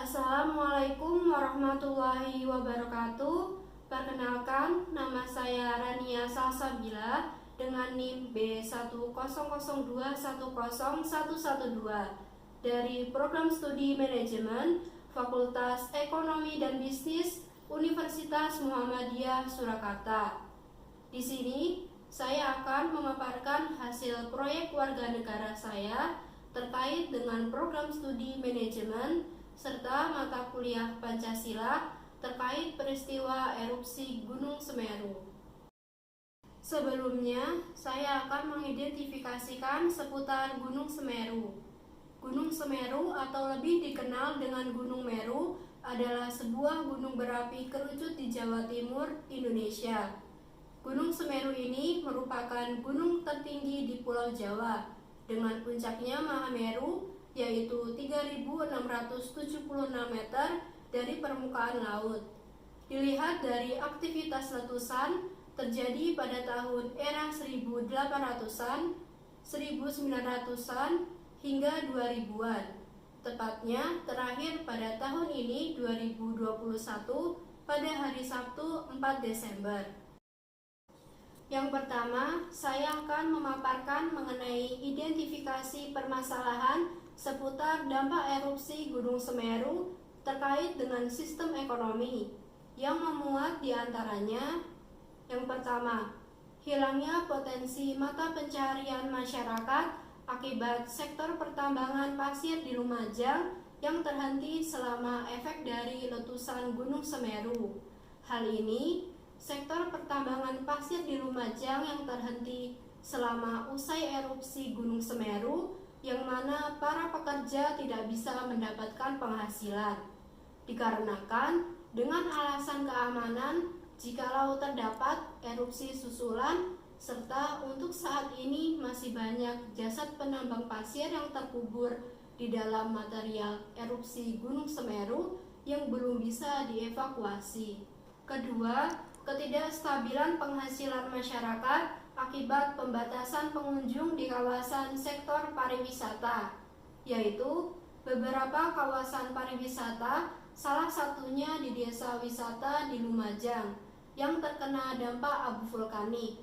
Assalamualaikum warahmatullahi wabarakatuh. Perkenalkan, nama saya Rania Salsabila dengan NIM B100210112 dari Program Studi Manajemen Fakultas Ekonomi dan Bisnis Universitas Muhammadiyah Surakarta. Di sini saya akan memaparkan hasil proyek warga negara saya terkait dengan program studi manajemen serta mata kuliah Pancasila terkait peristiwa erupsi Gunung Semeru. Sebelumnya, saya akan mengidentifikasikan seputar Gunung Semeru. Gunung Semeru atau lebih dikenal dengan Gunung Meru adalah sebuah gunung berapi kerucut di Jawa Timur, Indonesia. Gunung Semeru ini merupakan gunung tertinggi di Pulau Jawa dengan puncaknya Mahameru yaitu 3.676 meter dari permukaan laut. Dilihat dari aktivitas letusan terjadi pada tahun era 1800-an, 1900-an hingga 2000-an. Tepatnya terakhir pada tahun ini 2021 pada hari Sabtu 4 Desember. Yang pertama, saya akan memaparkan mengenai identifikasi permasalahan seputar dampak erupsi Gunung Semeru terkait dengan sistem ekonomi yang memuat diantaranya: yang pertama, hilangnya potensi mata pencaharian masyarakat akibat sektor pertambangan pasir di Lumajang yang terhenti selama efek dari letusan Gunung Semeru. Hal ini, sektor pertambangan pasir di Lumajang yang terhenti selama usai erupsi Gunung Semeru, yang mana para pekerja tidak bisa mendapatkan penghasilan. Dikarenakan dengan alasan keamanan jikalau terdapat erupsi susulan, serta untuk saat ini masih banyak jasad penambang pasir yang terkubur di dalam material erupsi Gunung Semeru yang belum bisa dievakuasi. Kedua, ketidakstabilan penghasilan masyarakat akibat pembatasan pengunjung di kawasan sektor pariwisata, yaitu beberapa kawasan pariwisata, salah satunya di desa wisata di Lumajang yang terkena dampak abu vulkanik.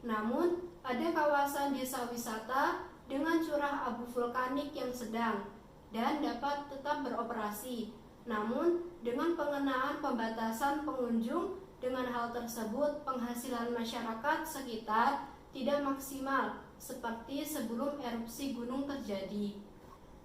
Namun, ada kawasan desa wisata dengan curah abu vulkanik yang sedang dan dapat tetap beroperasi. Namun, dengan pengenaan pembatasan pengunjung, dengan hal tersebut penghasilan masyarakat sekitar tidak maksimal seperti sebelum erupsi gunung terjadi.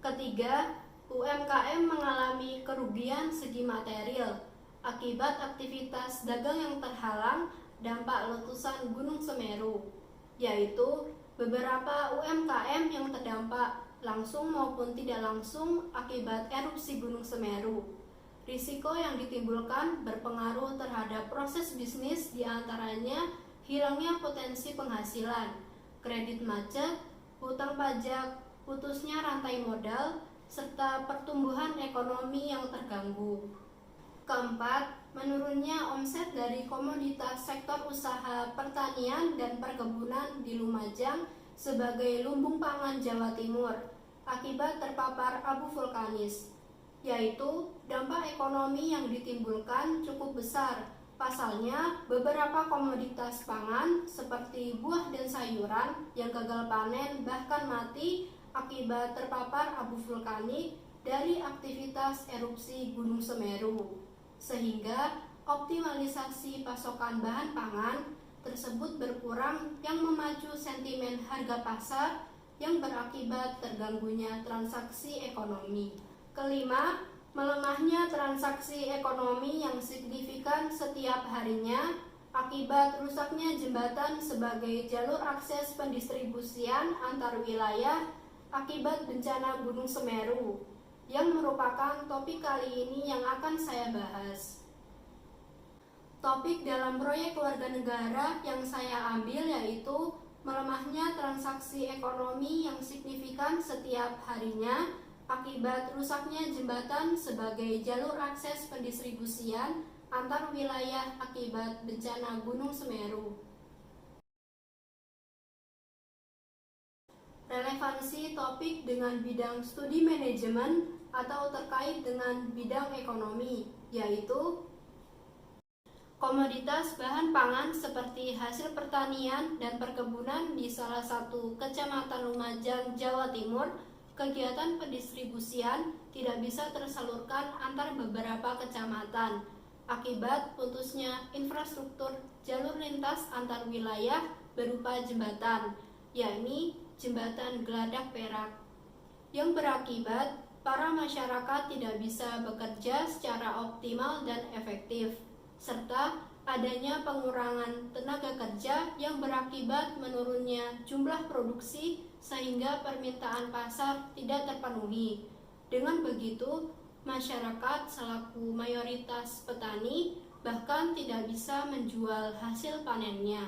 Ketiga, UMKM mengalami kerugian segi material akibat aktivitas dagang yang terhalang dampak letusan Gunung Semeru, yaitu beberapa UMKM yang terdampak langsung maupun tidak langsung akibat erupsi Gunung Semeru. Risiko yang ditimbulkan berpengaruh terhadap proses bisnis, diantaranya hilangnya potensi penghasilan, kredit macet, hutang pajak, putusnya rantai modal, serta pertumbuhan ekonomi yang terganggu. Keempat, menurunnya omset dari komoditas sektor usaha pertanian dan perkebunan di Lumajang sebagai lumbung pangan Jawa Timur akibat terpapar abu vulkanis, yaitu dampak ekonomi yang ditimbulkan cukup besar. Pasalnya, beberapa komoditas pangan seperti buah dan sayuran yang gagal panen bahkan mati akibat terpapar abu vulkanik dari aktivitas erupsi Gunung Semeru, sehingga optimalisasi pasokan bahan pangan tersebut berkurang yang memacu sentimen harga pasar yang berakibat terganggunya transaksi ekonomi. Kelima, melemahnya transaksi ekonomi yang signifikan setiap harinya akibat rusaknya jembatan sebagai jalur akses pendistribusian antar wilayah akibat bencana Gunung Semeru, yang merupakan topik kali ini yang akan saya bahas. Topik dalam proyek warga negara yang saya ambil yaitu melemahnya transaksi ekonomi yang signifikan setiap harinya akibat rusaknya jembatan sebagai jalur akses pendistribusian antar wilayah akibat bencana Gunung Semeru. Relevansi topik dengan bidang studi manajemen atau terkait dengan bidang ekonomi, yaitu komoditas bahan pangan seperti hasil pertanian dan perkebunan di salah satu kecamatan Lumajang, Jawa Timur. Kegiatan pendistribusian tidak bisa tersalurkan antar beberapa kecamatan akibat putusnya infrastruktur jalur lintas antar wilayah berupa jembatan, yakni jembatan Geladak Perak, yang berakibat para masyarakat tidak bisa bekerja secara optimal dan efektif, serta adanya pengurangan tenaga kerja yang berakibat menurunnya jumlah produksi sehingga permintaan pasar tidak terpenuhi. Dengan begitu, masyarakat selaku mayoritas petani bahkan tidak bisa menjual hasil panennya.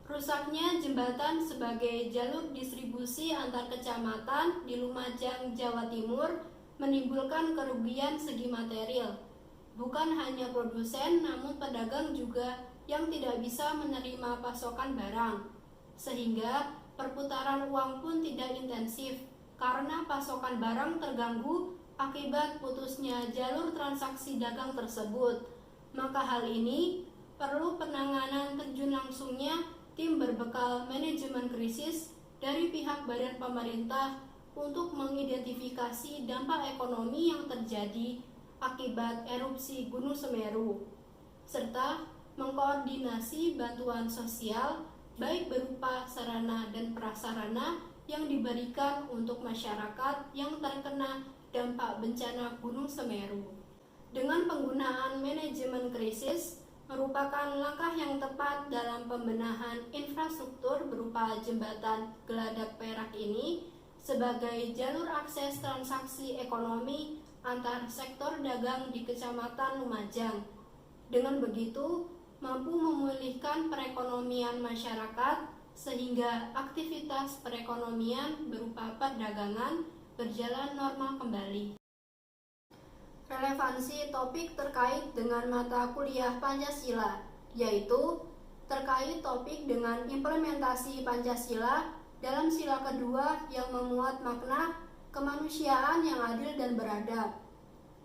Rusaknya jembatan sebagai jalur distribusi antar kecamatan di Lumajang, Jawa Timur menimbulkan kerugian segi material. Bukan hanya produsen, namun pedagang juga yang tidak bisa menerima pasokan barang, sehingga perputaran uang pun tidak intensif karena pasokan barang terganggu akibat putusnya jalur transaksi dagang tersebut. Maka hal ini perlu penanganan terjun langsungnya tim berbekal manajemen krisis dari pihak badan pemerintah untuk mengidentifikasi dampak ekonomi yang terjadi akibat erupsi Gunung Semeru, serta mengkoordinasi bantuan sosial baik berupa sarana dan prasarana yang diberikan untuk masyarakat yang terkena dampak bencana Gunung Semeru. Dengan penggunaan manajemen krisis merupakan langkah yang tepat dalam pembenahan infrastruktur berupa jembatan Geladak Perak ini sebagai jalur akses transaksi ekonomi antar sektor dagang di Kecamatan Lumajang. Dengan begitu, mampu memulihkan perekonomian masyarakat sehingga aktivitas perekonomian berupa perdagangan berjalan normal kembali. Relevansi topik terkait dengan mata kuliah Pancasila, yaitu terkait topik dengan implementasi Pancasila dalam sila kedua yang memuat makna kemanusiaan yang adil dan beradab.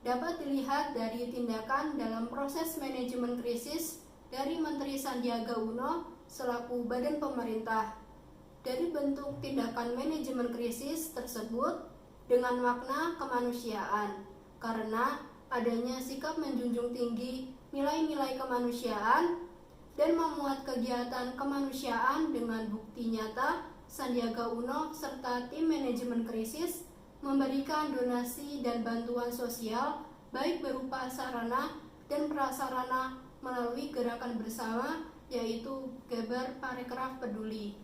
Dapat dilihat dari tindakan dalam proses manajemen krisis dari Menteri Sandiaga Uno selaku badan pemerintah. Dari bentuk tindakan manajemen krisis tersebut dengan makna kemanusiaan, karena adanya sikap menjunjung tinggi nilai-nilai kemanusiaan dan memuat kegiatan kemanusiaan dengan bukti nyata. Sandiaga Uno serta tim manajemen krisis memberikan donasi dan bantuan sosial baik berupa sarana dan prasarana melalui gerakan bersama, yaitu Geber Parekraf Peduli,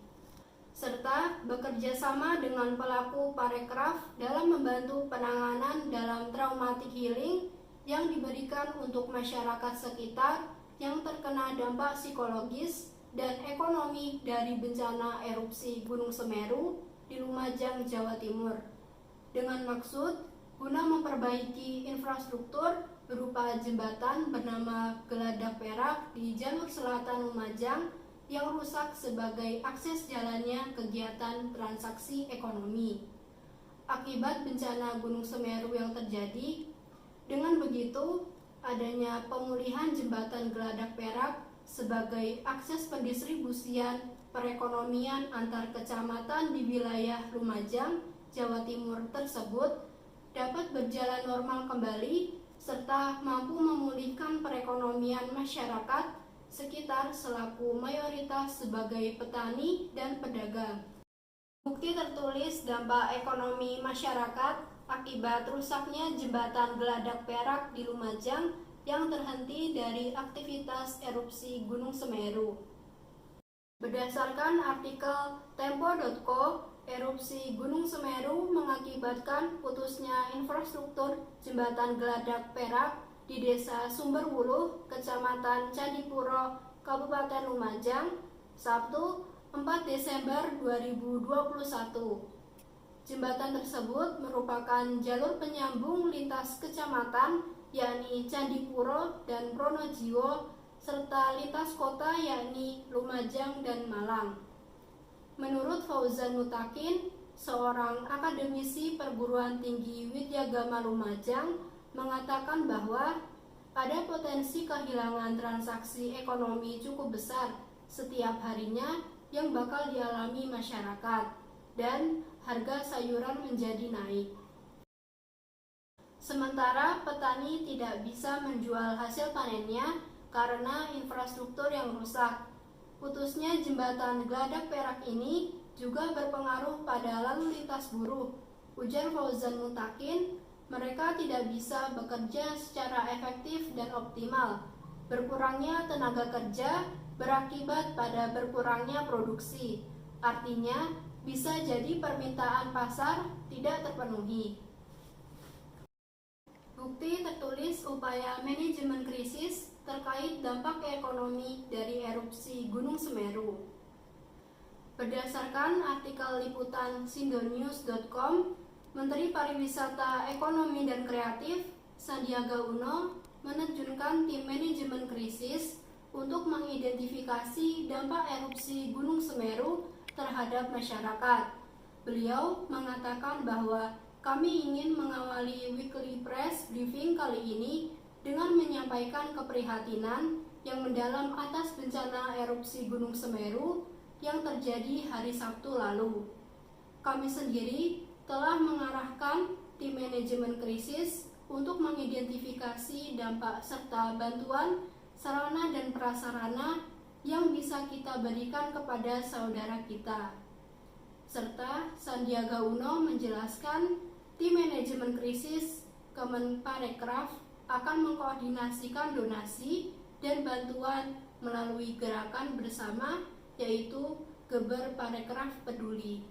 serta bekerja sama dengan pelaku parekraf dalam membantu penanganan dalam traumatic healing yang diberikan untuk masyarakat sekitar yang terkena dampak psikologis dan ekonomi dari bencana erupsi Gunung Semeru di Lumajang, Jawa Timur, dengan maksud guna memperbaiki infrastruktur berupa jembatan bernama Geladak Perak di jalur selatan Lumajang yang rusak sebagai akses jalannya kegiatan transaksi ekonomi akibat bencana Gunung Semeru yang terjadi. Dengan begitu, adanya pemulihan jembatan Geladak Perak sebagai akses pendistribusian perekonomian antar kecamatan di wilayah Lumajang, Jawa Timur tersebut dapat berjalan normal kembali serta mampu memulihkan perekonomian masyarakat sekitar selaku mayoritas sebagai petani dan pedagang. Bukti tertulis dampak ekonomi masyarakat akibat rusaknya jembatan Geladak Perak di Lumajang yang terhenti dari aktivitas erupsi Gunung Semeru. Berdasarkan artikel Tempo.co, erupsi Gunung Semeru mengakibatkan putusnya infrastruktur jembatan Geladak Perak di Desa Sumberwuluh, Kecamatan Candipuro, Kabupaten Lumajang, Sabtu 4 Desember 2021. Jembatan tersebut merupakan jalur penyambung lintas kecamatan yakni Candipuro dan Pronojiwo serta lintas kota yakni Lumajang dan Malang. Menurut Fauzan Mutakin, seorang akademisi perguruan tinggi Widyagama Lumajang, mengatakan bahwa ada potensi kehilangan transaksi ekonomi cukup besar setiap harinya yang bakal dialami masyarakat, dan harga sayuran menjadi naik. Sementara petani tidak bisa menjual hasil panennya karena infrastruktur yang rusak. Putusnya jembatan Geladak Perak ini juga berpengaruh pada lalu lintas buruh. Ujar Fauzan Mutakin, mereka tidak bisa bekerja secara efektif dan optimal. Berkurangnya tenaga kerja berakibat pada berkurangnya produksi. Artinya, bisa jadi permintaan pasar tidak terpenuhi. Bukti tertulis upaya manajemen krisis terkait dampak ekonomi dari erupsi Gunung Semeru. Berdasarkan artikel liputan sindonews.com, Menteri Pariwisata, Ekonomi dan Kreatif Sandiaga Uno menerjunkan tim manajemen krisis untuk mengidentifikasi dampak erupsi Gunung Semeru terhadap masyarakat. Beliau mengatakan bahwa kami ingin mengawali weekly press briefing kali ini dengan menyampaikan keprihatinan yang mendalam atas bencana erupsi Gunung Semeru yang terjadi hari Sabtu lalu. Kami sendiri telah mengarahkan tim manajemen krisis untuk mengidentifikasi dampak serta bantuan sarana dan prasarana yang bisa kita berikan kepada saudara kita. Serta Sandiaga Uno menjelaskan tim manajemen krisis Kemenparekraf akan mengkoordinasikan donasi dan bantuan melalui gerakan bersama, yaitu Geber Parekraf Peduli.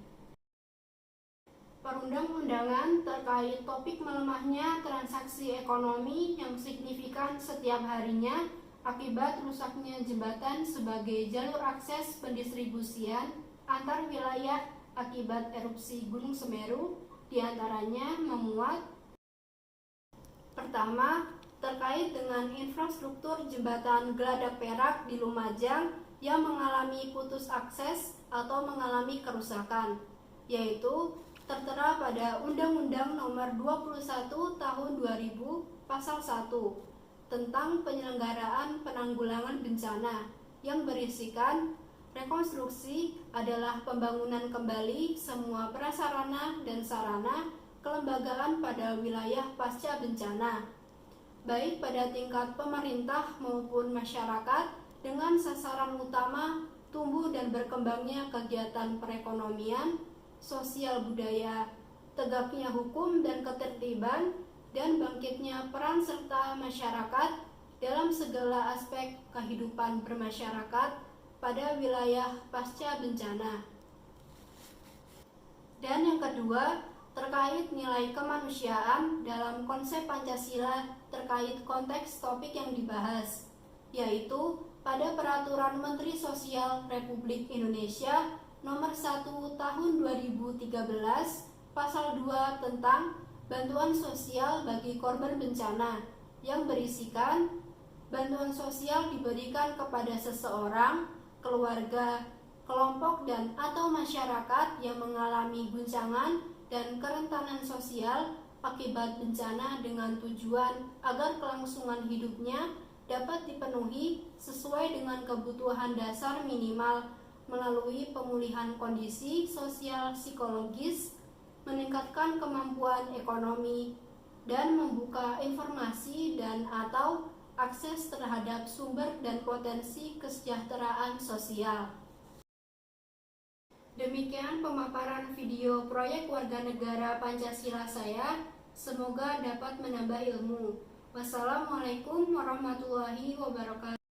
Perundang-undangan terkait topik melemahnya transaksi ekonomi yang signifikan setiap harinya akibat rusaknya jembatan sebagai jalur akses pendistribusian antar wilayah akibat erupsi Gunung Semeru diantaranya memuat: pertama, terkait dengan infrastruktur jembatan Geladak Perak di Lumajang yang mengalami putus akses atau mengalami kerusakan, yaitu tertera pada Undang-Undang Nomor 21 Tahun 2000 Pasal 1 tentang penyelenggaraan penanggulangan bencana yang berisikan rekonstruksi adalah pembangunan kembali semua prasarana dan sarana kelembagaan pada wilayah pasca bencana, baik pada tingkat pemerintah maupun masyarakat, dengan sasaran utama tumbuh dan berkembangnya kegiatan perekonomian, sosial budaya, tegaknya hukum dan ketertiban, dan bangkitnya peran serta masyarakat dalam segala aspek kehidupan bermasyarakat pada wilayah pasca bencana. Dan yang kedua, terkait nilai kemanusiaan dalam konsep Pancasila terkait konteks topik yang dibahas, yaitu pada Peraturan Menteri Sosial Republik Indonesia Nomor 1 Tahun 2013 Pasal 2 tentang bantuan sosial bagi korban bencana, yang berisikan bantuan sosial diberikan kepada seseorang, keluarga, kelompok dan atau masyarakat yang mengalami guncangan dan kerentanan sosial akibat bencana dengan tujuan agar kelangsungan hidupnya dapat dipenuhi sesuai dengan kebutuhan dasar minimal melalui pemulihan kondisi sosial psikologis, meningkatkan kemampuan ekonomi, dan membuka informasi dan atau akses terhadap sumber dan potensi kesejahteraan sosial. Demikian pemaparan video proyek warga negara Pancasila saya, semoga dapat menambah ilmu. Wassalamualaikum warahmatullahi wabarakatuh.